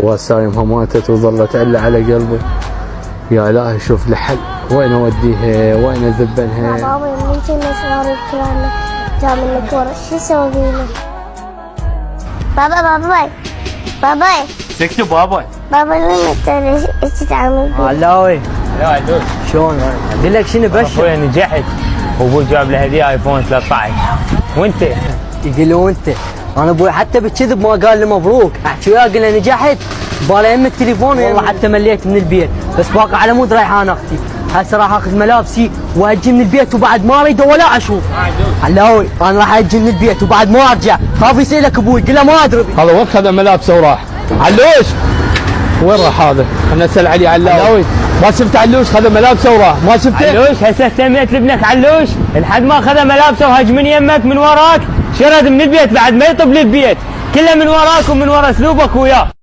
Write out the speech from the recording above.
وسايمها ماتت وظلت عله على قلبي. يا لا شوف لي حل، وين اوديها؟ وين اذبنها؟ بابا يوم كنا صغار كلامنا جاء منك ورا، شو اسوي فينا؟ بابا سكتي بابا. بابا لما ايش تعمل فيه؟ علاوي يا علوش شلون؟ اقول لك شنو بشر؟ اخوي نجحت وابوي جاب له هديه ايفون 13 وانت؟ يقول له انت انا ابوي حتى بالكذب ما قال لي مبروك، احكي وياه اقول له نجحت بالي ام التليفون والله حتى مليت من البيت، بس باقي على مود ريحان اختي. هسه راح اخذ ملابسي واجي من البيت وبعد ما اريد ولا اشوف. علاوي انا راح اجي من البيت وبعد ما ارجع خاف يسالك ابوي قل له ما ادري. هذا وين خذ ملابسه وراح؟ علوش وين راح هذا؟ خلنا نسال علي. علاوي ما شفت علوش خذ ملابسه وراح؟ ما شفته؟ علوش هسه اهتميت لابنك علوش لحد ما خذ ملابسه وهج من يمك من وراك، شرد من البيت بعد ما يطب للبيت كله من وراك ومن ورا اسلوبك وياه.